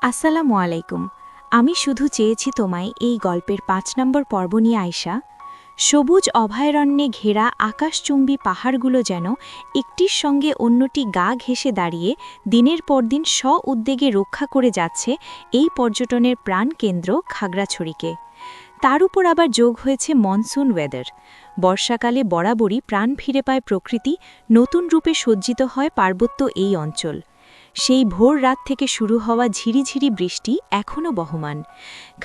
আসসালামু আলাইকুম। আমি শুধু চেয়েছি তোমায় এই গল্পের ৫ নম্বর পর্ব নিয়ে আয়শা। সবুজ অভয়ারণ্যে ঘেরা আকাশচুম্বী পাহাড়গুলো যেন একটির সঙ্গে অন্যটি গা ঘেঁষে দাঁড়িয়ে দিনের পর দিন উদ্বেগে রক্ষা করে যাচ্ছে এই পর্যটনের প্রাণকেন্দ্র খাগড়াছড়িকে। তার উপর আবার যোগ হয়েছে মনসুন ওয়েদার। বর্ষাকালে বরাবরই প্রাণ ফিরে পায় প্রকৃতি, নতুন রূপে সজ্জিত হয় পার্বত্য এই অঞ্চল। সেই ভোর রাত থেকে শুরু হওয়া ঝিরিঝিরি বৃষ্টি এখনও বহমান।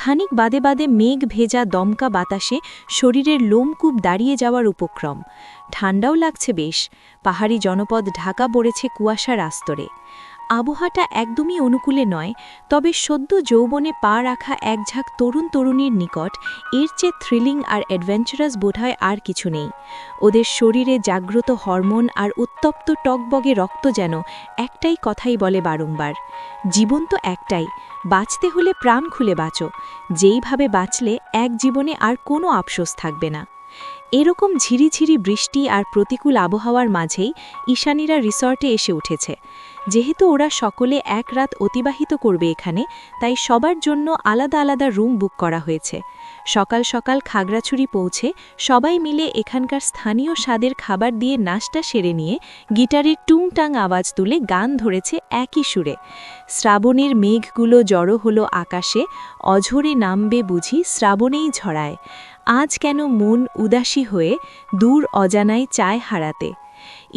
খানিক বাদে বাদে মেঘ ভেজা দমকা বাতাসে শরীরের লোমকূপ দাঁড়িয়ে যাওয়ার উপক্রম। ঠান্ডাও লাগছে বেশ, পাহাড়ি জনপদ ঢাকা পড়েছে কুয়াশার আস্তরে। আবহাওয়াটা একদমই অনুকূলে নয়, তবে সদ্য যৌবনে পা রাখা একঝাঁক তরুণ তরুণীর নিকট এর চেয়ে থ্রিলিং আর অ্যাডভেঞ্চারাস বোধহয় আর কিছু নেই। ওদের শরীরে জাগ্রত হরমোন আর উত্তপ্ত টকবগে রক্ত যেন একটাই কথাই বলে বারংবার, জীবন তো একটাই, বাঁচতে হলে প্রাণ খুলে বাঁচো, যেইভাবে বাঁচলে এক জীবনে আর কোনো আফসোস থাকবে না। এরকম ঝিরিঝিরি বৃষ্টি আর প্রতিকূল আবহাওয়ার মাঝেই ঈশানীরা রিসর্টে এসে উঠেছে। যেহেতু ওরা সকলে এক রাত অতিবাহিত করবে এখানে, তাই সবার জন্য আলাদা আলাদা রুম বুক করা হয়েছে। সকাল সকাল খাগড়াছড়ি পৌঁছে সবাই মিলে এখানকার স্থানীয় স্বাদের খাবার দিয়ে নাশতা সেরে নিয়ে গিটারের টুংটাং আওয়াজ তুলে গান ধরেছে একই সুরে। শ্রাবণের মেঘগুলো জড়ো হলো আকাশে, অঝরে নামবে বুঝি শ্রাবণেই ঝরায়। আজ কেন মন উদাসী হয়ে দূর অজানায় চায় হারাতে।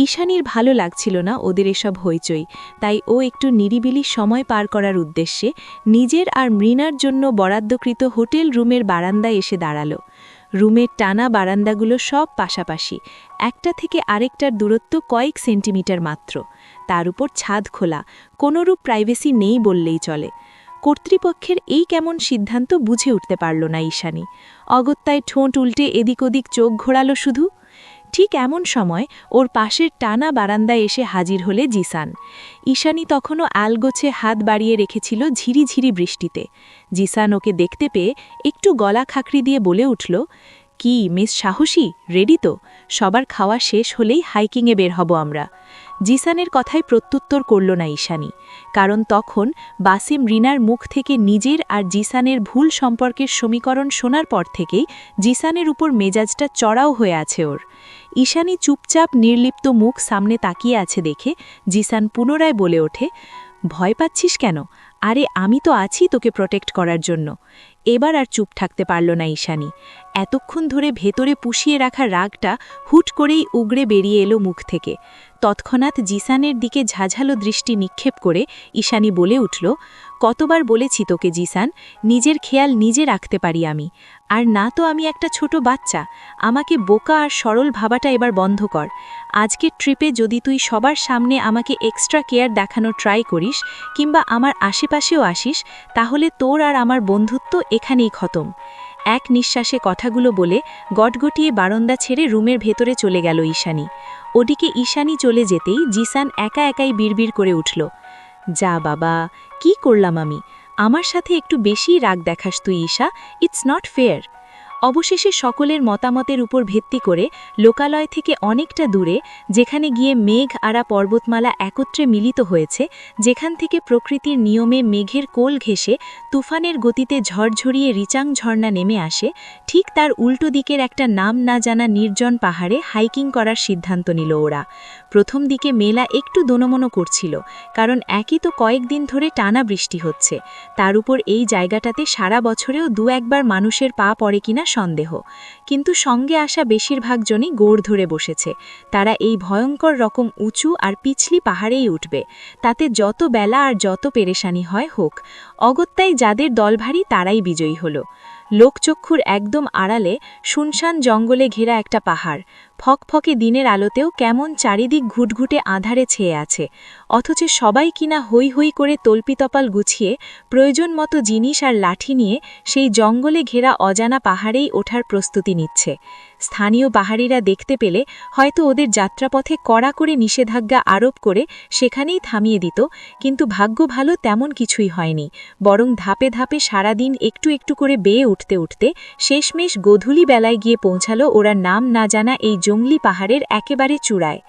ঈশানীর ভালো লাগছিল না ওদের এসব হইচই, তাই ও একটু নিরিবিলি সময় পার করার উদ্দেশ্যে নিজের আর মৃণার জন্য বরাদ্দকৃত হোটেল রুমের বারান্দায় এসে দাঁড়াল। রুমের টানা বারান্দাগুলো সব পাশাপাশি, একটা থেকে আরেকটার দূরত্ব কয়েক সেন্টিমিটার মাত্র। তার উপর ছাদ খোলা, কোনোরূপ প্রাইভেসি নেই বললেই চলে। কর্তৃপক্ষের এই কেমন সিদ্ধান্ত বুঝে উঠতে পারল না ঈশানী। অগত্যায় ঠোঁট উল্টে এদিক ওদিক চোখ ঘোরাল শুধু। ঠিক এমন সময় ওর পাশের টানা বারান্দায় এসে হাজির হলে জিসান। ঈশানী তখনও আলগোছে হাত বাড়িয়ে রেখেছিল ঝিরিঝিরি বৃষ্টিতে। জিসান ওকে দেখতে পেয়ে একটু গলা খাকড়ি দিয়ে বলে উঠল, কি মিস সাহসী, রেডি তো? সবার খাওয়া শেষ হলেই হাইকিংয়ে বের হব আমরা। জিসানের কথায় প্রত্যুত্তর করল না ঈশানী, কারণ তখন বাসিম রিনার মুখ থেকে নিজের আর জিসানের ভুল সম্পর্কের সমীকরণ শোনার পর থেকেই জিসানের উপর মেজাজটা চড়াও হয়ে আছে ওর। ঈশানী চুপচাপ নির্লিপ্ত মুখ সামনে তাকিয়ে আছে দেখে জিসান পুনরায় বলে ওঠে, ভয় পাচ্ছিস কেন? আরে আমি তো আছি তোকে প্রোটেক্ট করার জন্য। এবার আর চুপ থাকতে পারল না ঈশানী। এতক্ষণ ধরে ভেতরে পুষিয়ে রাখা রাগটা হুট করেই উগড়ে বেরিয়ে এলো মুখ থেকে। তৎক্ষণাৎ জিসানের দিকে ঝাঝালো দৃষ্টি নিক্ষেপ করে ঈশানী বলে উঠল, কতবার বলেছি তোকে জিসান, নিজের খেয়াল নিজে রাখতে পারি আমি। আর না তো আমি একটা ছোট বাচ্চা, আমাকে বোকা আর সরল ভাবাটা এবার বন্ধ কর। আজকের ট্রিপে যদি তুই সবার সামনে আমাকে এক্সট্রা কেয়ার দেখানোর ট্রাই করিস কিংবা আমার আশেপাশেও আসিস, তাহলে তোর আর আমার বন্ধুত্ব এখানেই খতম। এক নিঃশ্বাসে কথাগুলো বলে গটগটিয়ে বারান্দা ছেড়ে রুমের ভেতরে চলে গেল ঈশানী। ওদিকে ঈশানী চলে যেতেই জিসান একা একাই বিড়বিড় করে উঠল, যা বাবা, কি করলাম আমি? আমার সাথে একটু বেশিই রাগ দেখাস তুই ঈশা, ইটস নট ফেয়ার। অবশেষে সকলের মতামতের উপর ভিত্তি করে লোকালয় থেকে অনেকটা দূরে, যেখানে গিয়ে মেঘ আরা পর্বতমালা একত্রে মিলিত হয়েছে, যেখান থেকে প্রকৃতির নিয়মে মেঘের কোল ঘেঁষে তুফানের গতিতে ঝড়ঝরিয়ে রিচাং ঝর্ণা নেমে আসে, ঠিক তার উল্টো দিকের একটা নাম না জানা নির্জন পাহাড়ে হাইকিং করার সিদ্ধান্ত নিল ওরা। প্রথম দিকে মেলা একটু দোনমনো করছিল, কারণ একই তো কয়েকদিন ধরে টানা বৃষ্টি হচ্ছে। তার উপর এই জায়গাটাতে সারা বছরেও দু একবার মানুষের পা পড়ে কিনা সন্দেহ। কিন্তু সঙ্গে আসা বেশিরভাগ জনই গোড় ধরে বসেছে, তারা এই ভয়ঙ্কর রকম উঁচু আর পিছলি পাহাড়েই উঠবে, তাতে যত বেলা আর যত পেরেশানি হয় হোক। অগত্যায় যাদের দল ভারী তারাই বিজয়ী হল। লোকচক্ষুর একদম আড়ালে শুনশান জঙ্গলে ঘেরা একটা পাহাড়, ফকফকে দিনের আলোতেও কেমন চারিদিক ঘুটঘুটে আঁধারে ছেয়ে আছে, অথচ সবাই কিনা হৈ হৈ করে তল্পিতপাল গুছিয়ে প্রয়োজন মতো জিনিস আর লাঠি নিয়ে সেই জঙ্গলে ঘেরা অজানা পাহাড়েই ওঠার প্রস্তুতি নিচ্ছে। স্থানীয় পাহাড়িরা দেখতে পেলে হয়তো ওদের যাত্রাপথে কড়া করে নিষেধাজ্ঞা আরোপ করে সেখানেই থামিয়ে দিত, কিন্তু ভাগ্য ভালো তেমন কিছুই হয়নি, বরং ধাপে ধাপে সারাদিন একটু একটু করে বেয়ে উঠতে উঠতে শেষমেশ গোধূলি বেলায় গিয়ে পৌঁছালো ওরা নাম না জানা এই জঙ্গলি পাহাড়ের একেবারে চূড়ায়।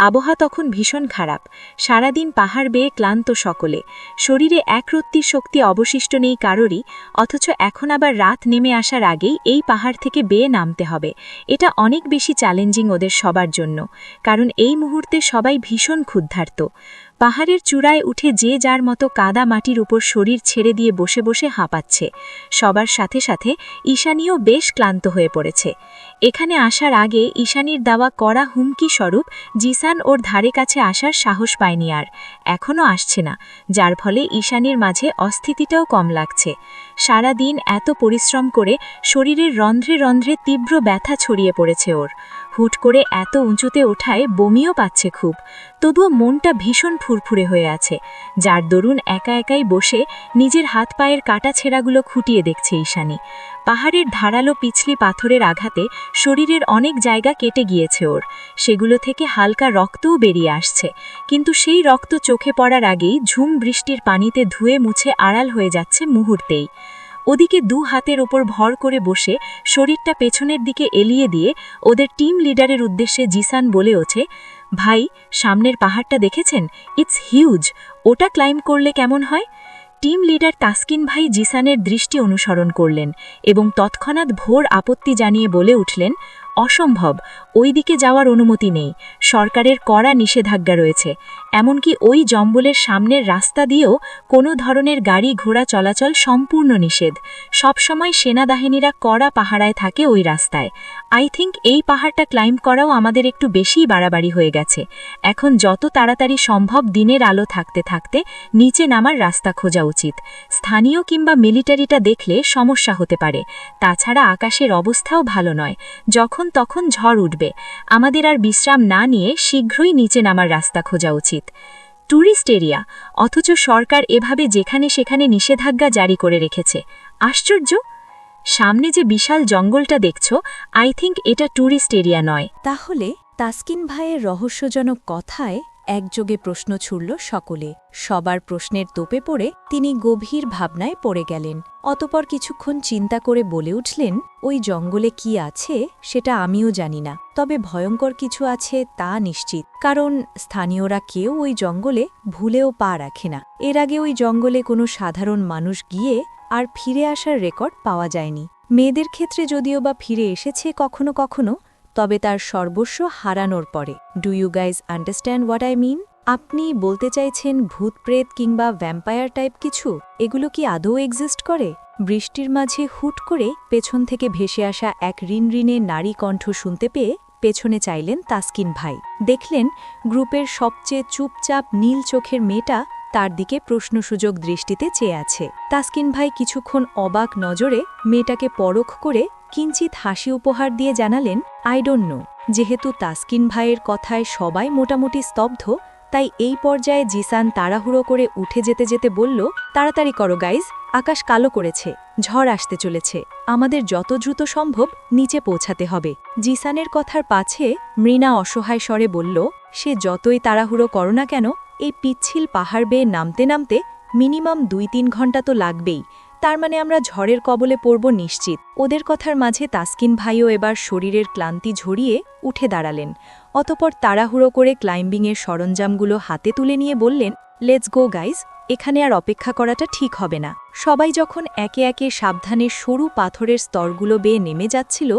আবহাওয়া তখন ভীষণ খারাপ, সারা সারাদিন পাহাড় বেয়ে ক্লান্ত সকলে, শরীরে একরত্তির শক্তি অবশিষ্ট নেই কারোরই, অথচ এখন আবার রাত নেমে আসার আগেই এই পাহাড় থেকে বেয়ে নামতে হবে। এটা অনেক বেশি চ্যালেঞ্জিং ওদের সবার জন্য, কারণ এই মুহূর্তে সবাই ভীষণ ক্ষুধার্ত। পাহাড়ের চূড়ায় উঠে যে যার মতো কাদা মাটির উপর শরীর ছেড়ে দিয়ে বসে বসে হাঁপাচ্ছে। সবার সাথে সাথে ঈশানীও বেশ ক্লান্ত হয়ে পড়েছে। এখানে আসার আগে ঈশানীর দেওয়া কড়া হুমকি স্বরূপ জিসান ওর ধারে কাছে আসার সাহস পায়নি, আর এখনও আসছে না, যার ফলে ঈশানীর মাঝে অস্থিতিটাও কম লাগছে। সারা দিন এত পরিশ্রম করে শরীরের রন্ধ্রে রন্ধ্রে তীব্র ব্যথা ছড়িয়ে পড়েছে ওর। হুট করে এত উঁচুতে ওঠায় বমিও পাচ্ছে খুব, তবুও মনটা ভীষণ ফুরফুরে হয়ে আছে, যার দরুন একা একাই বসে নিজের হাত পায়ের কাটা ছেঁড়াগুলো খুঁটিয়ে দেখছে ঈশানী। পাহাড়ের ধারালো পিছলি পাথরের আঘাতে শরীরের অনেক জায়গা কেটে গিয়েছে ওর, সেগুলো থেকে হালকা রক্তও বেরিয়ে আসছে, কিন্তু সেই রক্ত চোখে পড়ার আগেই ঝুম বৃষ্টির পানিতে ধুয়ে মুছে আড়াল হয়ে যাচ্ছে মুহূর্তেই। ওদিকে দু হাতের ওপর ভর করে বসে শরীরটা পেছনের দিকে এলিয়ে দিয়ে ওদের টিম লিডারের উদ্দেশ্যে জিসান বলে ওঠে, ভাই, সামনের পাহাড়টা দেখেছেন? ইটস হিউজ, ওটা ক্লাইম্ব করলে কেমন হয়? টিম লিডার তাসকিন ভাই জিসানের দৃষ্টি অনুসরণ করলেন এবং তৎক্ষণাৎ ভোর আপত্তি জানিয়ে বলে উঠলেন, অসম্ভব, ওই দিকে যাওয়ার অনুমতি নেই, সরকারের কড়া নিষেধাজ্ঞা রয়েছে। এমনকি ওই জঙ্গলের সামনের রাস্তা দিয়েও কোনো ধরনের গাড়ি ঘোড়া চলাচল সম্পূর্ণ নিষেধ। সবসময় সেনাবাহিনীরা কড়া পাহারায় থাকে ওই রাস্তায়। আই থিঙ্ক এই পাহাড়টা ক্লাইম্ব করাও আমাদের একটু বেশিই বাড়াবাড়ি হয়ে গেছে। এখন যত তাড়াতাড়ি সম্ভব দিনের আলো থাকতে থাকতে নিচে নামার রাস্তা খোঁজা উচিত। স্থানীয় কিংবা মিলিটারিটা দেখলে সমস্যা হতে পারে। তাছাড়া আকাশের অবস্থাও ভালো নয়, যখন তখন ঝড় উঠবে। আমাদের আর বিশ্রাম না নিয়ে শীঘ্রই নিচে নামার রাস্তা খোঁজা উচিত। ট্যুরিস্ট এরিয়া, অথচ সরকার এভাবে যেখানে সেখানে নিষেধাজ্ঞা জারি করে রেখেছে। আশ্চর্য! সামনে যে বিশাল জঙ্গলটা দেখছো, আই থিঙ্ক এটা ট্যুরিস্ট এরিয়া নয়। তাহলে তাসকিন ভাইয়ের রহস্যজনক কথায় একযোগে প্রশ্ন ছুড়ল সকলে। সবার প্রশ্নের তোপে পড়ে তিনি গভীর ভাবনায় পড়ে গেলেন। অতপর কিছুক্ষণ চিন্তা করে বলে উঠলেন, ওই জঙ্গলে কি আছে সেটা আমিও জানি না, তবে ভয়ঙ্কর কিছু আছে তা নিশ্চিত, কারণ স্থানীয়রা কেউ ওই জঙ্গলে ভুলেও পা রাখে না। এর আগে ওই জঙ্গলে কোনো সাধারণ মানুষ গিয়ে আর ফিরে আসার রেকর্ড পাওয়া যায়নি। মেয়েদের ক্ষেত্রে যদিও বা ফিরে এসেছে কখনো কখনো, তবে তার সর্বস্ব হারানোর পরে। Do you guys understand what I mean? আপনি বলতে চাইছেন ভূতপ্রেত কিংবা ভ্যাম্পায়ার টাইপ কিছু, এগুলো কি আদৌ এক্সিস্ট করে? বৃষ্টির মাঝে হুট করে পেছন থেকে ভেসে আসা এক ঋণঋণে নারী কণ্ঠ শুনতে পেয়ে পেছনে চাইলেন তাসকিন ভাই। দেখলেন গ্রুপের সবচেয়ে চুপচাপ নীল চোখের মেয়েটা তার দিকে প্রশ্নসূচক দৃষ্টিতে চেয়ে আছে। তাসকিন ভাই কিছুক্ষণ অবাক নজরে মেয়েটাকে পরখ করে কিঞ্চিত হাসি উপহার দিয়ে জানালেন, আই ডোন্ট নো। যেহেতু তাসকিন ভাইয়ের কথায় সবাই মোটামুটি স্তব্ধ, তাই এই পর্যায়ে জিসান তাড়াহুড়ো করে উঠে যেতে যেতে বলল, তাড়াতাড়ি করো গাইজ, আকাশ কালো করেছে, ঝড় আসতে চলেছে, আমাদের যত দ্রুত সম্ভব নিচে পৌঁছাতে হবে। জিসানের কথার পাছে মৃণা অসহায় স্বরে বলল, সে যতই তাড়াহুড়ো করো না কেন, এই পিচ্ছিল পাহাড় বেয়ে নামতে নামতে মিনিমাম 2-3 ঘন্টা তো লাগবেই, তার মানে আমরা ঝড়ের কবলে পড়ব নিশ্চিত। ওদের কথার মাঝে তাসকিন ভাইও এবার শরীরের ক্লান্তি ঝরিয়ে উঠে দাঁড়ালেন। অতপর তাড়াহুড়ো করে ক্লাইম্বিংয়ের সরঞ্জামগুলো হাতে তুলে নিয়ে বললেন, লেটস গো গাইজ, এখানে আর অপেক্ষা করাটা ঠিক হবে না। সবাই যখন একে একে সাবধানে সরু পাথরের স্তরগুলো বেয়ে নেমে যাচ্ছিল,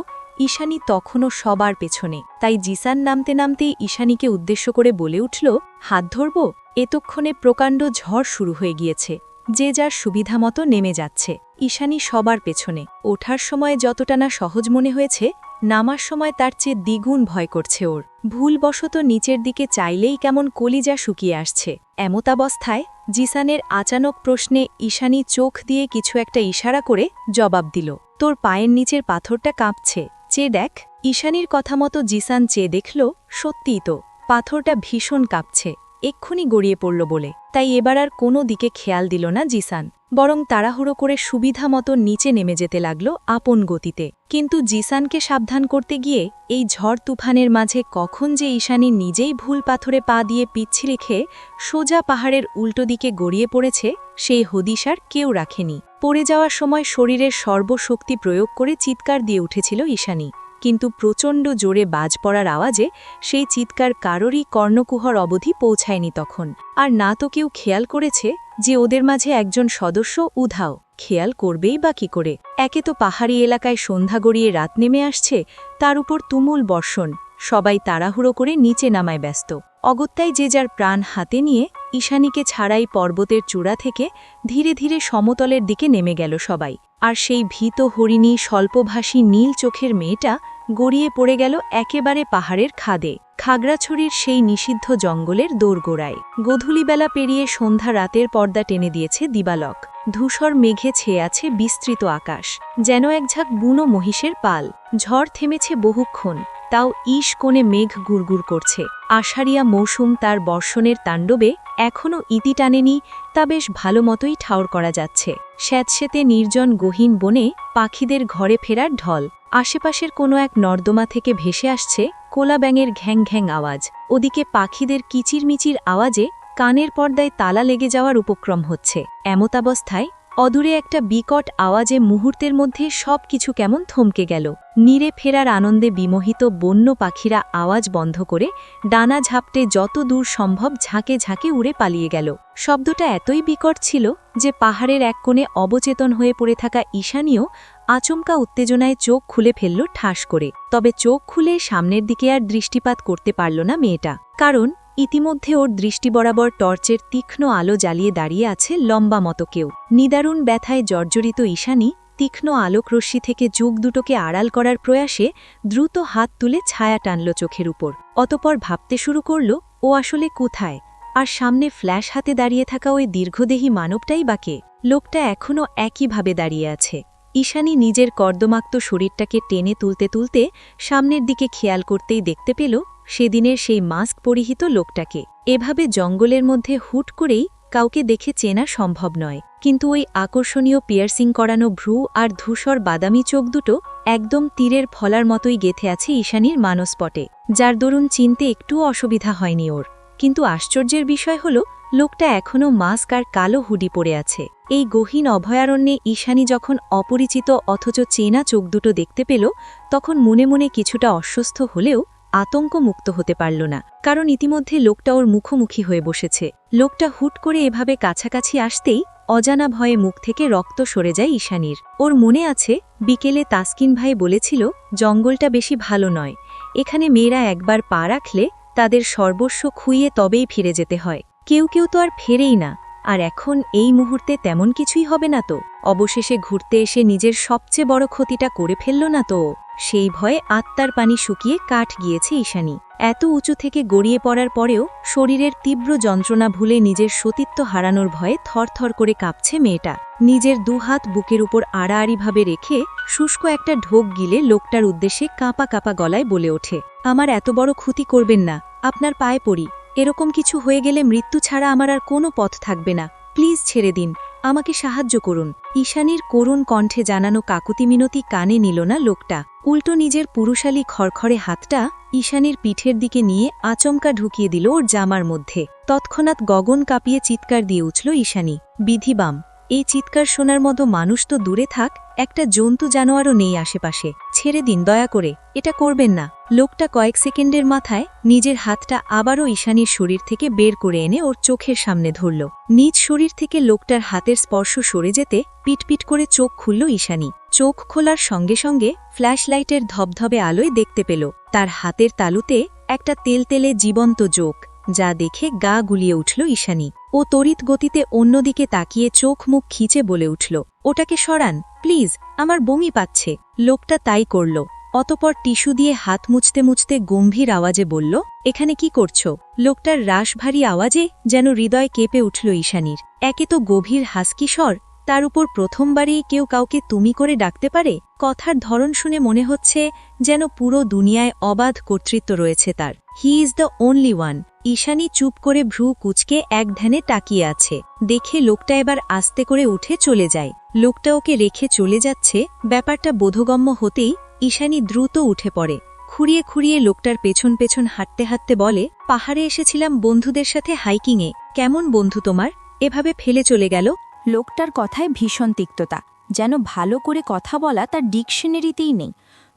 ঈশানী তখনও সবার পেছনে। তাই জিসান নামতে নামতেই ঈশানীকে উদ্দেশ্য করে বলে উঠল, হাত ধরব? এতক্ষণে প্রকাণ্ড ঝড় শুরু হয়ে গিয়েছে, যে যার সুবিধা মতো নেমে যাচ্ছে। ঈশানী সবার পেছনে। ওঠার সময় যতটা না সহজ মনে হয়েছে, নামার সময় তার চেয়ে দ্বিগুণ ভয় করছে ওর। ভুলবশত নিচের দিকে চাইলেই কেমন কলিজা শুকিয়ে আসছে। এমতাবস্থায় জিসানের আচানক প্রশ্নে ঈশানী চোখ দিয়ে কিছু একটা ইশারা করে জবাব দিল, তোর পায়ের নিচের পাথরটা কাঁপছে, চেয়ে দেখ। ঈশানীর কথা মতো জিসান চেয়ে দেখল, সত্যিই তো, পাথরটা ভীষণ কাঁপছে, এক্ষুনি গড়িয়ে পড়ল বলে। তাই এবার আর কোনো দিকে খেয়াল দিল না জিসান, বরং তাড়াহুড়ো করে সুবিধা মতো নিচে নেমে যেতে লাগল আপন গতিতে। কিন্তু জিসানকে সাবধান করতে গিয়ে এই ঝড় তুফানের মাঝে কখন যে ঈশানী নিজেই ভুল পাথরে পা দিয়ে পিচ্ছিল খেয়ে সোজা পাহাড়ের উল্টো দিকে গড়িয়ে পড়েছে, সেই হদিশার কেউ রাখেনি। পড়ে যাওয়ার সময় শরীরের সর্বশক্তি প্রয়োগ করে চিৎকার দিয়ে উঠেছিল ঈশানী, কিন্তু প্রচণ্ড জোরে বাজ পড়ার আওয়াজে সেই চিৎকার কারোরই কর্ণকুহর অবধি পৌঁছায়নি তখন। আর না তো কেউ খেয়াল করেছে যে ওদের মাঝে একজন সদস্য উধাও। খেয়াল করবেই বা কী করে? একে তো পাহাড়ি এলাকায় সন্ধ্যা গড়িয়ে রাত নেমে আসছে, তার উপর তুমুল বর্ষণ। সবাই তাড়াহুড়ো করে নিচে নামায় ব্যস্ত। অগত্যায় যে যার প্রাণ হাতে নিয়ে ঈশানীকে ছাড়াই পর্বতের চূড়া থেকে ধীরে ধীরে সমতলের দিকে নেমে গেল সবাই। আর সেই ভীত হরিণী স্বল্পভাষী নীল চোখের মেয়েটা গড়িয়ে পড়ে গেল একেবারে পাহাড়ের খাদে, খাগড়াছড়ির সেই নিষিদ্ধ জঙ্গলের দোরগোড়ায়। গধূলিবেলা পেরিয়ে সন্ধ্যা রাতের পর্দা টেনে দিয়েছে দিবালক। ধূসর মেঘে ছেয়ে আছে বিস্তৃত আকাশ, যেন এক ঝাঁক বুনো মহিষের পাল। ঝড় থেমেছে বহুক্ষণ, তাও ঈশ কোণে মেঘ গুড়গুড় করছে। আষাঢ়িয়া মৌসুম তার বর্ষণের তাণ্ডবে এখনও ইতি টানেনি, তা বেশ ভালো মতোই ঠাউর করা যাচ্ছে। স্যাঁতস্যাঁতে নির্জন গহীন বনে পাখিদের ঘরে ফেরার ঢল। আশেপাশের কোনো এক নর্দমা থেকে ভেসে আসছে কোলা ব্যাঙের ঘ্যাং ঘ্যাং আওয়াজ। ওদিকে পাখিদের কিচিরমিচির আওয়াজে কানের পর্দায় তালা লেগে যাওয়ার উপক্রম হচ্ছে। এমতাবস্থায় অদূরে একটা বিকট আওয়াজে মুহূর্তের মধ্যে সব কিছু কেমন থমকে গেল। নীরে ফেরার আনন্দে বিমোহিত বন্য পাখিরা আওয়াজ বন্ধ করে ডানা ঝাপটে যত দূর সম্ভব ঝাঁকে ঝাঁকে উড়ে পালিয়ে গেল। শব্দটা এতই বিকট ছিল যে পাহাড়ের এক কোণে অবচেতন হয়ে পড়ে থাকা ঈশানীও আচমকা উত্তেজনায় চোখ খুলে ফেলল ঠাস করে। তবে চোখ খুলে সামনের দিকে আর দৃষ্টিপাত করতে পারল না মেয়েটা, কারণ ইতিমধ্যে ওর দৃষ্টি বরাবর টর্চের তীক্ষ্ণ আলো জ্বালিয়ে দাঁড়িয়ে আছে লম্বা মতো কেউ। নিদারুণ ব্যথায় জর্জরিত ঈশানী তীক্ষ্ণ আলোকরশ্মি থেকে চোখ দুটোকে আড়াল করার প্রয়াসে দ্রুত হাত তুলে ছায়া টানল চোখের উপর। অতপর ভাবতে শুরু করল ও আসলে কোথায়, আর সামনে ফ্ল্যাশ হাতে দাঁড়িয়ে থাকা ওই দীর্ঘদেহী মানবটাই বা কে? লোকটা এখনও একইভাবে দাঁড়িয়ে আছে। ঈশানী নিজের কর্দমাক্ত শরীরটাকে টেনে তুলতে তুলতে সামনের দিকে খেয়াল করতেই দেখতে পেল সেদিনের সেই মাস্ক পরিহিত লোকটাকে। এভাবে জঙ্গলের মধ্যে হুট করেই কাউকে দেখে চেনা সম্ভব নয়, কিন্তু ওই আকর্ষণীয় পিয়ার্সিং করানো ভ্রু আর ধূসর বাদামি চোখ দুটো একদম তীরের ফলার মতোই গেথে আছে ঈশানীর মানসপটে, যার দরুন চিনতে একটুও অসুবিধা হয়নি ওর। কিন্তু আশ্চর্যের বিষয় হল লোকটা এখনও মাস্ক আর কালো হুডি পরে আছে। এই গহীন অভয়ারণ্যে ঈশানী যখন অপরিচিত অথচ চেনা চোখ দুটো দেখতে পেল, তখন মনে মনে কিছুটা অস্বস্ত হলেও আতঙ্ক মুক্ত হতে পারল না, কারণ ইতিমধ্যে লোকটা ওর মুখোমুখি হয়ে বসেছে। লোকটা হুট করে এভাবে কাছাকাছি আসতেই অজানা ভয়ে মুখ থেকে রক্ত সরে যায় ঈশানীর। ওর মনে আছে বিকেলে তাসকিন ভাই বলেছিল জঙ্গলটা বেশি ভালো নয়, এখানে মেয়েরা একবার পা রাখলে তাদের সর্বস্ব খুইয়ে তবেই ফিরে যেতে হয়। কেউ কেউ তো আর ফেরেই না, আর এখন এই মুহূর্তে তেমন কিছুই হবে না তো? অবশেষে ঘুরতে এসে নিজের সবচেয়ে বড় ক্ষতিটা করে ফেলল না তো? সেই ভয়ে আত্মার পানি শুকিয়ে কাঠ গিয়েছে ঈশানী। এত উঁচু থেকে গড়িয়ে পড়ার পরেও শরীরের তীব্র যন্ত্রণা ভুলে নিজের সতীত্ব হারানোর ভয়ে থরথর করে কাঁপছে মেয়েটা। নিজের দুহাত বুকের উপর আড়াআড়িভাবে রেখে শুষ্ক একটা ঢোক গিলে লোকটার উদ্দেশ্যে কাঁপা কাঁপা গলায় বলে ওঠে, আমার এত বড় ক্ষতি করবেন না, আপনার পায়ে পড়ি। এরকম কিছু হয়ে গেলে মৃত্যু ছাড়া আমার আর কোনো পথ থাকবে না। প্লিজ ছেড়ে দিন, আমাকে সাহায্য করুন। ঈশানীর করুণ কণ্ঠে জানানো কাকুতি মিনতি কানে নিল না লোকটা। উল্টো নিজের পুরুষালী খড়খড়ে হাতটা ঈশানীর পিঠের দিকে নিয়ে আচমকা ঢুকিয়ে দিল ওর জামার মধ্যে। তৎক্ষণাৎ গগন কাঁপিয়ে চিৎকার দিয়ে উঠল ঈশানী, বিধিবাম! এই চিৎকার শোনার মতো মানুষ তো দূরে থাক, একটা জন্তু জানোয়ারও নেই আশেপাশে। ছেড়ে দিন দয়া করে, এটা করবেন না। লোকটা কয়েক সেকেন্ডের মাথায় নিজের হাতটা আবারও ঈশানীর শরীর থেকে বের করে এনে ওর চোখের সামনে ধরল। নিজ শরীর থেকে লোকটার হাতের স্পর্শ সরে যেতে পিটপিট করে চোখ খুলল ঈশানী। চোখ খোলার সঙ্গে সঙ্গে ফ্ল্যাশ লাইটের ধবধবে আলোয় দেখতে পেল তার হাতের তালুতে একটা তেলতেলে জীবন্ত জোক, যা দেখে গা গুলিয়ে উঠল ঈশানী। ও তড়িৎ গতিতে অন্যদিকে তাকিয়ে চোখ মুখ খিচে বলে উঠল, ওটাকে সরান প্লিজ, আমার বমি পাচ্ছে। লোকটা তাই করল। অতপর টিস্যু দিয়ে হাত মুছতে মুছতে গম্ভীর আওয়াজে বলল, এখানে কি করছো? লোকটার রাশভারী আওয়াজে যেন হৃদয় কেঁপে উঠল ঈশানীর। একে তো গভীর হাসকি স্বর, তার উপর প্রথমবারেই কেউ কাউকে তুমি করে ডাকতে পারে। কথার ধরন শুনে মনে হচ্ছে যেন পুরো দুনিয়ায় অবাধ কর্তৃত্ব রয়েছে তার। He is the only one. Ishani চুপ করে ভ্রু কুচকে এক ধ্যানে তাকিয়ে আছে। দেখে লোকটা এবার আস্তে করে উঠে চলে যায়। লোকটা ওকে রেখে চলে যাচ্ছে ব্যাপারটা বোধগম্য হতেই ঈশানী দ্রুত উঠে পড়ে। খুঁড়িয়ে খুঁড়িয়ে লোকটার পেছন পেছন হাঁটতে হাঁটতে বলে, পাহাড়ে এসেছিলাম বন্ধুদের সাথে হাইকিংয়ে। কেমন বন্ধু তোমার, এভাবে ফেলে চলে গেল? লোকটার কথায় ভীষণ তিক্ততা, যেন ভালো করে কথা বলা তার ডিকশনারিতেই নেই।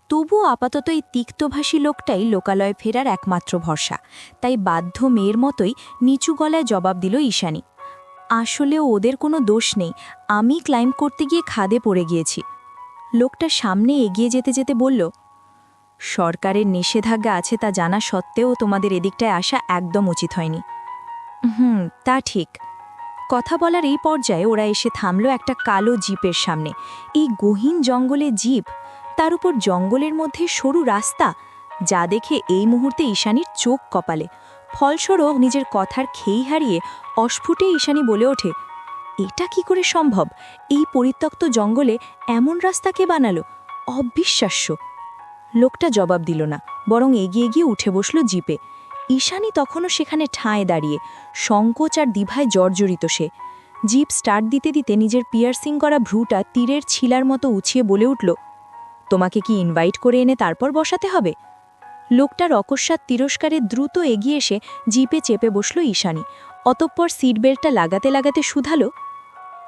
তবু আপাতত এই তিক্তভাষী লোকটাই লোকালয়ে ফেরার একমাত্র ভরসা, তাই বাধ্য মেয়ের মতোই নিচু গলায় জবাব দিল ঈশানী। আসলেও ওদের কোনো দোষ নেই, আমি ক্লাইম্ব করতে গিয়ে খাদে পড়ে গিয়েছি। লোকটা সামনে এগিয়ে যেতে যেতে বলল, সরকারের নিষেধাজ্ঞা আছে তা জানা সত্ত্বেও তোমাদের এদিকটায় আসা একদম উচিত হয়নি। তা ঠিক। কথা বলার এই পর্যায়ে ওরা এসে থামল একটা কালো জিপের সামনে। এই গহীন জঙ্গলে জিপ, তার উপর জঙ্গলের মধ্যে সরু রাস্তা, যা দেখে এই মুহূর্তে ঈশানীর চোখ কপালে। ফলস্বরূপ নিজের কথার খেই হারিয়ে অস্ফুটে ঈশানী বলে ওঠে, এটা কি করে সম্ভব? এই পরিত্যক্ত জঙ্গলে এমন রাস্তা কে বানালো? অবিশ্বাস্য। লোকটা জবাব দিল না, বরং এগিয়ে গিয়ে উঠে বসল জিপে। ঈশানী তখনও সেখানে ঠাঁয়ে দাঁড়িয়ে, সংকোচ আর দ্বিধায় জর্জরিত সে। জিপ স্টার্ট দিতে দিতে নিজের পিয়ার্সিং করা ভ্রুটা তীরের ছিলার মতো উছিয়ে বলে উঠল, তোমাকে কি ইনভাইট করে এনে তারপর বসাতে হবে? লোকটার অকস্মাৎ তিরস্কারে দ্রুত এগিয়ে এসে জিপে চেপে বসল ঈশানী। অতঃপর সিট বেল্টটা লাগাতে লাগাতে শুধালো,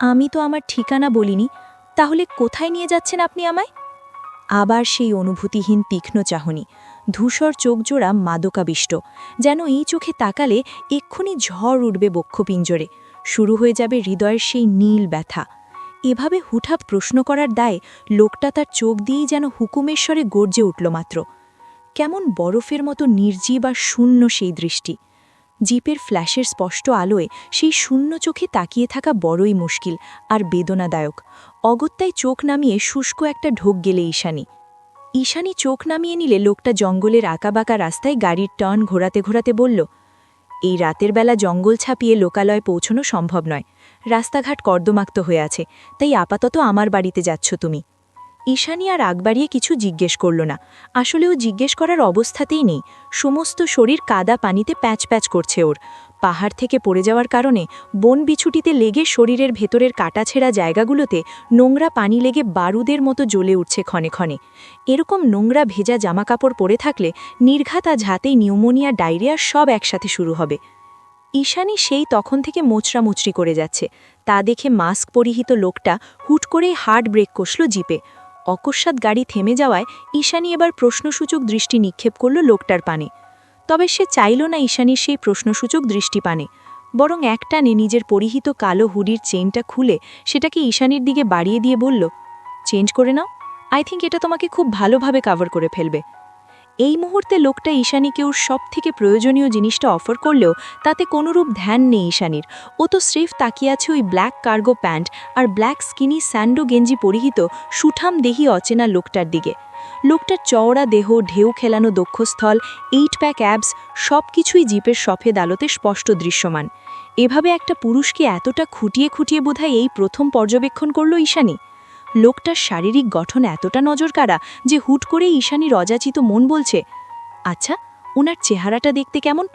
আমি তো আমার ঠিকানা বলিনি, তাহলে কোথায় নিয়ে যাচ্ছেন আপনি আমায়? আবার সেই অনুভূতিহীন তীক্ষ্ণ চাহনি, ধূসর চোখজোড়া মাদকাবিষ্ট, যেন এই চোখে তাকালে এক্ষুনি ঝড় উঠবে বক্ষপিঞ্জরে, শুরু হয়ে যাবে হৃদয়ের সেই নীল ব্যথা। এভাবে হুঠাৎ প্রশ্ন করার দায়ে লোকটা তার চোখ দিয়েই যেন হুকুমেশ্বরে গর্জে উঠল মাত্র। কেমন বরফের মতো নির্জীব আর শূন্য সেই দৃষ্টি। জিপের ফ্ল্যাশের স্পষ্ট আলোয় সেই শূন্য চোখে তাকিয়ে থাকা বড়ই মুশকিল আর বেদনাদায়ক। অগত্যায় চোখ নামিয়ে শুষ্ক একটা ঢোক গেলে ঈশানী চোখ নামিয়ে নিলে লোকটা জঙ্গলের আঁকাবাঁকা রাস্তায় গাড়ির টার্ন ঘোরাতে ঘোরাতে বলল, এই রাতের বেলা জঙ্গল ছাপিয়ে লোকালয়ে পৌঁছনো সম্ভব নয়, রাস্তাঘাট কর্দমাক্ত হয়ে আছে, তাই আপাতত আমার বাড়িতে যাচ্ছ তুমি। ঈশানী আর আগ বাড়িয়ে কিছু জিজ্ঞেস করল না, আসলেও জিজ্ঞেস করার অবস্থাতেই নেই। সমস্ত শরীর কাদা পানিতে প্যাচ প্যাচ করছে ওর। পাহাড় থেকে পড়ে যাওয়ার কারণে বন বিছুটিতে লেগে শরীরের ভেতরের কাটাছেঁড়া জায়গাগুলোতে নোংরা পানি লেগে বারুদের মতো জ্বলে উঠছে ক্ষণে ক্ষণে। এরকম নোংরা ভেজা জামাকাপড় পরে থাকলে নির্ঘাত আজ হাতেই নিউমোনিয়া, ডায়রিয়া সব একসাথে শুরু হবে। ঈশানী সেই তখন থেকে মোচড়ামুচড়ি করে যাচ্ছে, তা দেখে মাস্ক পরিহিত লোকটা হুট করেই হার্ড ব্রেক কষল জিপে। অকস্মাৎ গাড়ি থেমে যাওয়ায় ঈশানী এবার প্রশ্নসূচক দৃষ্টি নিক্ষেপ করল লোকটার পানে। তবে সে চাইল না ঈশানীর সেই প্রশ্নসূচক দৃষ্টি পানে, বরং একটানে নিজের পরিহিত কালো হুডির চেইনটা খুলে সেটাকে ঈশানীর দিকে বাড়িয়ে দিয়ে বলল, চেঞ্জ করে নাও, আই থিঙ্ক এটা তোমাকে খুব ভালোভাবে কাভার করে ফেলবে। এই মুহূর্তে লোকটা ঈশানীকে ওর সবথেকে প্রয়োজনীয় জিনিসটা অফার করলেও তাতে কোনোরূপ ধ্যান নেই ঈশানীর। ও তো স্রেফ তাকিয়ে আছে ওই ব্ল্যাক কার্গো প্যান্ট আর ব্ল্যাক স্কিনি স্যান্ডো গেঞ্জি পরিহিত সুঠাম দেহি অচেনা লোকটার দিকে। লোকটার চওড়া দেহ, ঢেউ খেলানো দক্ষস্থল, 8 প্যাক অ্যাবস সব কিছুই জিপের সফেদ আলোতে স্পষ্ট দৃশ্যমান। এভাবে একটা পুরুষকে এতটা খুঁটিয়ে খুঁটিয়ে বোধহয় এই প্রথম পর্যবেক্ষণ করল ঈশানী। লোকটার শারীরিক গঠন এতটা নজরকাড়া যে হুট করে ঈশানীর অযাচিত মন বলছে, আচ্ছা ওনার চেহারাটা দেখতে কেমন?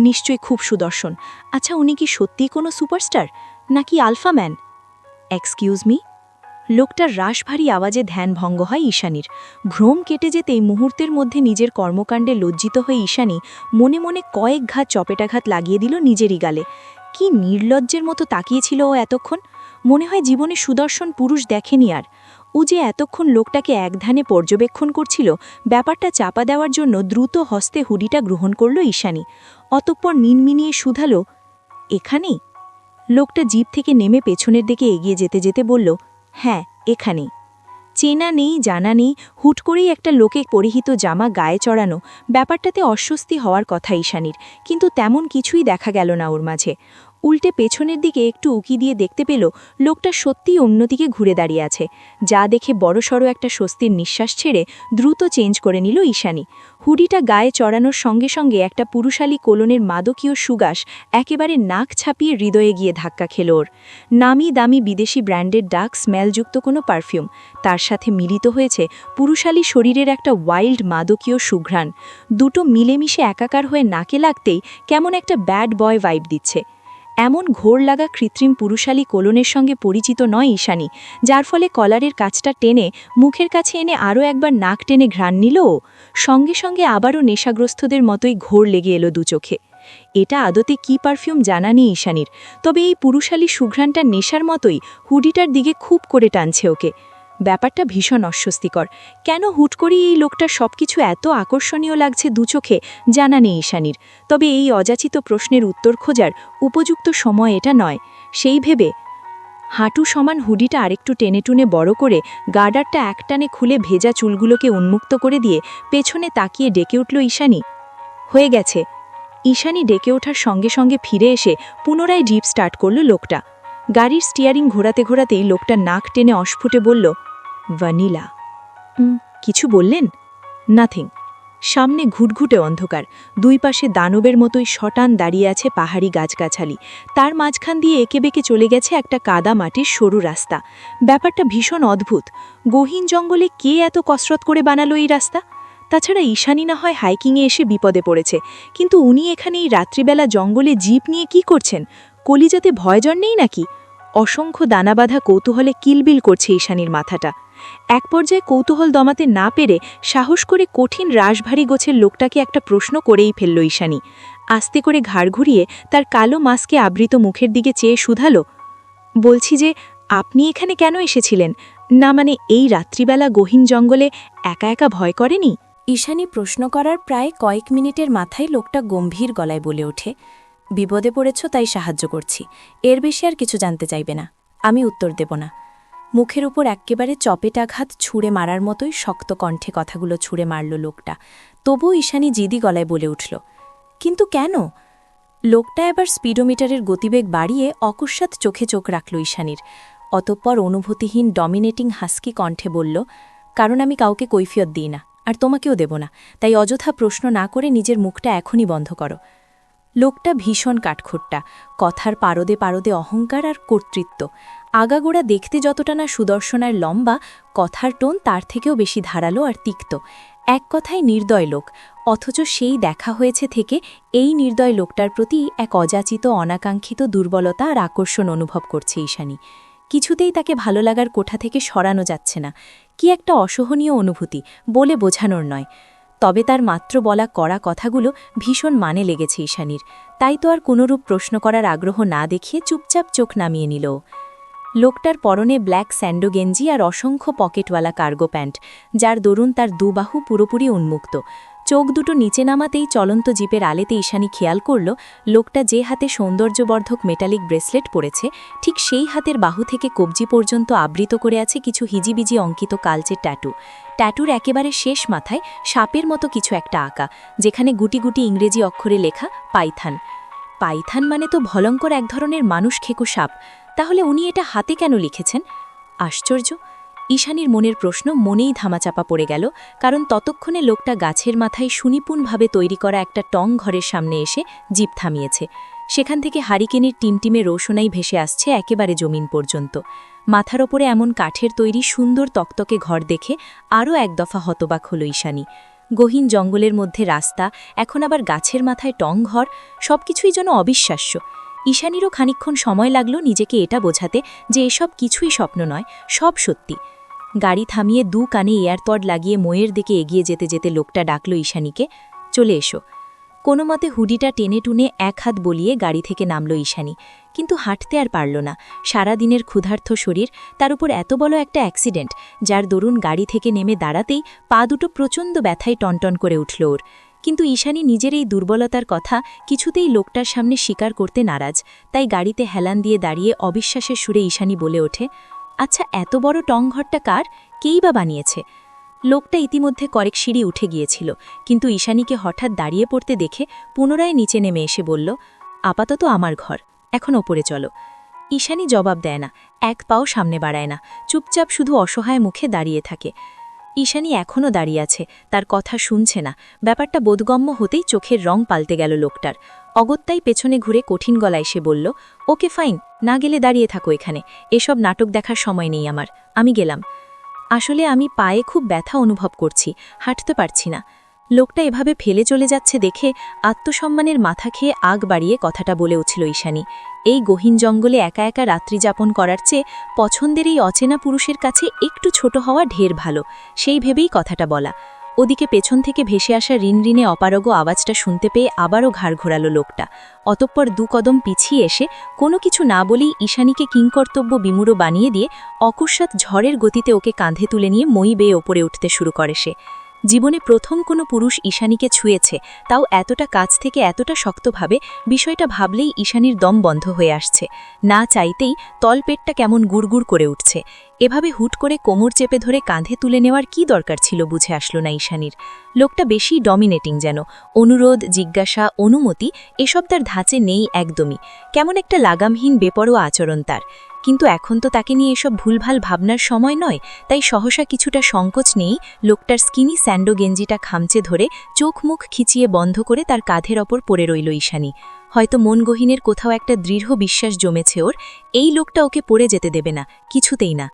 নিশ্চয়ই খুব সুদর্শন। আচ্ছা উনি কি সত্যিই কোনো সুপারস্টার নাকি আলফাম্যান? Excuse me. লোকটার রাশভারী আওয়াজে ধ্যান ভঙ্গ হয় ঈশানীর। ভ্রম কেটে যেতেই মুহূর্তের মধ্যে নিজের কর্মকাণ্ডে লজ্জিত হয়ে ঈশানী মনে মনে কয়েক ঘাত চপেটাঘাত লাগিয়ে দিল নিজেরই গালে। কি নির্লজ্জের মতো তাকিয়েছিল ও এতক্ষণ, মনে হয় জীবনে সুদর্শন পুরুষ দেখেনি আর। ও যে এতক্ষণ লোকটাকে একধানে পর্যবেক্ষণ করছিল, ব্যাপারটা চাপা দেওয়ার জন্য দ্রুত হস্তে হুডিটা গ্রহণ করল ঈশানী। অতঃপর নিনমিনিয়ে শুধালো, এখানেই? লোকটা জিপ থেকে নেমে পেছনের দিকে এগিয়ে যেতে যেতে বলল, হ্যাঁ এখানেই। চেনা নেই, জানা নেই, হুট করেই একটা লোকে পরিহিত জামা গায়ে চড়ানো, ব্যাপারটাতে অস্বস্তি হওয়ার কথা ঈশানীর, কিন্তু তেমন কিছুই দেখা গেল না ওর মাঝে। উল্টে পেছনের দিকে একটু উকি দিয়ে দেখতে পেল লোকটা সত্যিই অন্যদিকে ঘুরে দাঁড়িয়ে আছে, যা দেখে বড়সড় একটা স্বস্তির নিঃশ্বাস ছেড়ে দ্রুত চেঞ্জ করে নিল ঈশানী। হুডিটা গায়ে চড়ানোর সঙ্গে সঙ্গে একটা পুরুষালী কোলনের মাদকীয় সুগাস একেবারে নাক ছাপিয়ে হৃদয়ে গিয়ে ধাক্কা খেল ওর। নামি দামি বিদেশি ব্র্যান্ডের ডার্ক স্মেলযুক্ত কোনো পারফিউম, তার সাথে মিলিত হয়েছে পুরুষালী শরীরের একটা ওয়াইল্ড মাদকীয় সুঘ্রাণ। দুটো মিলেমিশে একাকার হয়ে নাকে লাগতেই কেমন একটা ব্যাড বয় ভাইব দিচ্ছে। এমন ঘোর লাগা কৃত্রিম পুরুষালী কোলনের সঙ্গে পরিচিত নয় ঈশানী, যার ফলে কলারের কাছটা টেনে মুখের কাছে এনে আরও একবার নাক টেনে ঘ্রাণ নিল। সঙ্গে সঙ্গে আবারও নেশাগ্রস্তদের মতোই ঘোর লেগে এলো দু চোখে। এটা আদতে কি পারফিউম জানা নেই ঈশানীর, তবে এই পুরুষালী সুঘ্রাণটা নেশার মতোই হুডিটার দিকে খুব করে টানছে ওকে। ব্যাপারটা ভীষণ অস্বস্তিকর। কেন হুট করে এই লোকটার সবকিছু এত আকর্ষণীয় লাগছে দুচোখে জানা নেই ঈশানীর। তবে এই অযাচিত প্রশ্নের উত্তর খোঁজার উপযুক্ত সময় এটা নয়। সেই ভেবে হাঁটু সমান হুডিটা আরেকটু টেনে বড় করে গার্ডারটা একটানে খুলে ভেজা চুলগুলোকে উন্মুক্ত করে দিয়ে পেছনে তাকিয়ে ডেকে উঠল ঈশানী। হয়ে গেছে। ঈশানী ডেকে ওঠার সঙ্গে সঙ্গে ফিরে এসে পুনরায় জিপ স্টার্ট করল লোকটা। গাড়ির স্টিয়ারিং ঘোরাতে ঘোরাতেই লোকটা নাক টেনে অস্ফুটে বলল, ভ্যানিলা। কিছু বললেন? নাথিং। সামনে ঘুটঘুটে অন্ধকার, দুই পাশে দানবের মতোই শটান দাঁড়িয়ে আছে পাহাড়ি গাছগাছালি। তার মাঝখান দিয়ে এঁকে বেঁকে চলে গেছে একটা কাদা মাটির সরু রাস্তা। ব্যাপারটা ভীষণ অদ্ভুত। গহীন জঙ্গলে কে এত কসরত করে বানালো এই রাস্তা? তাছাড়া ঈশানী না হয় হাইকিংয়ে এসে বিপদে পড়েছে, কিন্তু উনি এখানে এই রাত্রিবেলা জঙ্গলে জিপ নিয়ে কি করছেন? কলিজাতে ভয়জন নেই নাকি? অসংখ্য দানাবাঁধা কৌতূহলে কিলবিল করছে ঈশানীর মাথাটা। এক পর্যায়ে কৌতূহল দমাতে না পেরে সাহস করে কঠিন রাশভারী গোছের লোকটাকে একটা প্রশ্ন করেই ফেলল ঈশানী। আস্তে করে ঘাড় ঘুরিয়ে তার কালো মাস্কে আবৃত মুখের দিকে চেয়ে শুধালো, বলছি যে আপনি এখানে কেন এসেছিলেন? না মানে এই রাত্রিবেলা গহীন জঙ্গলে একা একা ভয় করেনি? ঈশানী প্রশ্ন করার প্রায় কয়েক মিনিটের মাথায় লোকটা গম্ভীর গলায় বলে ওঠে, বিপদে পড়েছ তাই সাহায্য করছি, এর বেশি আর কিছু জানতে চাইবে না। আমি উত্তর দেব না। মুখের উপর এক্কেবারে চপেটাঘাত ছুঁড়ে মারার মতোই শক্ত কণ্ঠে কথাগুলো ছুঁড়ে মারল লোকটা। তবুও ঈশানী জিদি গলায় বলে উঠল, কিন্তু কেন? লোকটা এবার স্পিডোমিটারের গতিবেগ বাড়িয়ে অকস্মাৎ চোখে চোখ রাখল ঈশানীর। অতঃপর অনুভূতিহীন ডমিনেটিং হাস্কি কণ্ঠে বলল, কারণ আমি কাউকে কৈফিয়ত দিই না, আর তোমাকেও দেব না, তাই অযথা প্রশ্ন না করে নিজের মুখটা এখনই বন্ধ করো। লোকটা ভীষণ কাঠখোট্টা, কথার পারদে পারদে অহংকার আর কর্তৃত্ব। আগাগোড়া দেখতে যতটা না সুদর্শন আর লম্বা, কথার টোন তার থেকেও বেশি ধারালো আর তিক্ত। এক কথায় নির্দয় লোক, অথচ সেই দেখা হয়েছে থেকে এই নির্দয় লোকটার প্রতি এক অযাচিত অনাকাঙ্ক্ষিত দুর্বলতা আর আকর্ষণ অনুভব করছে ঈশানী। কিছুতেই তাকে ভালো লাগার কোঠা থেকে সরানো যাচ্ছে না। কি একটা অসহনীয় অনুভূতি, বলে বোঝানোর নয়। তবে তার মাত্র বলা কড়া কথাগুলো ভীষণ মানে লেগেছে ঈশানীর। তাই তো আর কোনোরূপ প্রশ্ন করার আগ্রহ না দেখিয়ে চুপচাপ চোখ নামিয়ে নিল। লোকটার পরনে ব্ল্যাক স্যান্ডো গেঞ্জি আর অসংখ্য পকেটওয়ালা কার্গো প্যান্ট, যার দরুন তার দুবাহু পুরোপুরি উন্মুক্ত। চোখ দুটো নিচে নামাতেই চলন্ত জিপের আলেতে ঈশানী খেয়াল করল, লোকটা যে হাতে সৌন্দর্যবর্ধক মেটালিক ব্রেসলেট পরেছে, ঠিক সেই হাতের বাহু থেকে কবজি পর্যন্ত আবৃত করে আছে কিছু হিজিবিজি অঙ্কিত কালচে ট্যাটু। ট্যাটুর একেবারে শেষ মাথায় সাপের মতো কিছু একটা আঁকা, যেখানে গুটি গুটি ইংরেজি অক্ষরে লেখা পাইথান। পাইথান মানে তো ভয়ঙ্কর এক ধরনের মানুষ খেকো সাপ। তাহলে উনি এটা হাতে কেন লিখেছেন? আশ্চর্য। ঈশানীর মনের প্রশ্ন মনেই ধামাচাপা পড়ে গেল, কারণ ততক্ষণে লোকটা গাছের মাথায় সুনিপুণভাবে তৈরি করা একটা টং ঘরের সামনে এসে জিপ থামিয়েছে। সেখান থেকে হারিকেনের টিমটিমে রোশনাই ভেসে আসছে একেবারে জমিন পর্যন্ত। মাথার ওপরে এমন কাঠের তৈরি সুন্দর তকতকে ঘর দেখে আরও এক দফা হতবাক হল ঈশানী। গহীন জঙ্গলের মধ্যে রাস্তা, এখন আবার গাছের মাথায় টং ঘর, সবকিছুই যেন অবিশ্বাস্য। ঈশানীরও খানিকক্ষণ সময় লাগল নিজেকে এটা বোঝাতে যে এসব কিছুই স্বপ্ন নয়, সব সত্যি। গাড়ি থামিয়ে দু কানে এয়ারপড লাগিয়ে মোয়ের দিকে এগিয়ে যেতে যেতে লোকটা ডাকল ঈশানীকে, চলে এসো। কোনো মতে হুডিটা টেনে টুনে এক হাত বলিয়ে গাড়ি থেকে নামল ঈশানী, কিন্তু হাঁটতে আর পারল না। সারাদিনের ক্ষুধার্ত শরীর, তার উপর এত বড় একটা অ্যাক্সিডেন্ট, যার দরুন গাড়ি থেকে নেমে দাঁড়াতেই পা দুটো প্রচণ্ড ব্যথায় টনটন করে উঠল ওর। কিন্তু ঈশানী নিজের এই দুর্বলতার কথা কিছুতেই লোকটার সামনে স্বীকার করতে নারাজ। তাই গাড়িতে হেলান দিয়ে দাঁড়িয়ে অবিশ্বাসের সুরে ঈশানী বলে ওঠে, আচ্ছা এত বড় টংঘরটা কার? কেই বা বানিয়েছে? লোকটা ইতিমধ্যে কয়েক সিঁড়ি উঠে গিয়েছিল, কিন্তু ঈশানীকে হঠাৎ দাঁড়িয়ে পড়তে দেখে পুনরায় নিচে নেমে এসে বলল, আপাতত আমার ঘর, এখন ওপরে চলো। ঈশানী জবাব দেয় না, এক পাও সামনে বাড়ায় না, চুপচাপ শুধু অসহায় মুখে দাঁড়িয়ে থাকে। ঈশানী এখনও দাঁড়িয়ে আছে, তার কথা শুনছে না। ব্যাপারটা বোধগম্য হতেই চোখের রং পাল্টে গেল লোকটার। অগত্যাই পেছনে ঘুরে কঠিন গলায় সে বলল, ওকে ফাইন, না গেলে দাঁড়িয়ে থাকো এখানে, এসব নাটক দেখার সময় নেই আমার, আমি গেলাম। আসলে আমি পায়ে খুব ব্যথা অনুভব করছি, হাঁটতে পারছি না। লোকটা এভাবে ফেলে চলে যাচ্ছে দেখে আত্মসম্মানের মাথা খেয়ে আগ বাড়িয়ে কথাটা বলে উঠল ঈশানী, এই গহীন জঙ্গলে একা একা রাত্রি যাপন করার চেয়ে পছন্দের এই অচেনা পুরুষের কাছে একটু ছোট হওয়া ঢের ভালো, সেই ভেবেই কথাটা বলা। ওদিকে পেছন থেকে ভেসে আসা রিনরিনে অপারগ আওয়াজটা শুনতে পেয়ে আবারও ঘাড় ঘোরালো লোকটা। অতঃপর 2 কদম পিছিয়ে এসে কোনো কিছু না বলেই ঈশানীকে কিংকর্তব্য বিমূঢ় বানিয়ে দিয়ে অকস্মাৎ ঝড়ের গতিতে ওকে কাঁধে তুলে নিয়ে মই বেয়ে ওপরে উঠতে শুরু করে সে। জীবনে প্রথম কোনো পুরুষ ঈশানীকে ছুঁয়েছে, তাও এতটা কাছ থেকে এতটা শক্তভাবে। বিষয়টা ভাবলেই ঈশানীর দম বন্ধ হয়ে আসছে। না চাইতেই তলপেটটা কেমন গুড়গুড় করে উঠছে। এভাবে হুট করে কোমর চেপে ধরে কাঁধে তুলে নেওয়ার কি দরকার ছিল বুঝে আসলো না ঈশানীর। লোকটা বেশি ডমিনেটিং যেন। অনুরোধ, জিজ্ঞাসা, অনুমতি এসব তার ধাঁচে নেই একদমই। কেমন একটা লাগামহীন বেপরোয়া আচরণ তার। কিন্তু এখন তো তাকে নিয়ে এসব ভুলভাল ভাবনার সময় নয়, তাই সহসা কিছুটা সংকোচ নেই লোকটার স্কিনি স্যান্ডো গেঞ্জিটা খামচে ধরে চোখ মুখ খিচিয়ে বন্ধ করে তার কাঁধের ওপর পড়ে রইল ঈশানী। হয়তো মন গহীনের কোথাও একটা দৃঢ় বিশ্বাস জমেছে ওর, এই লোকটা ওকে পড়ে যেতে দেবে না, কিছুতেই না।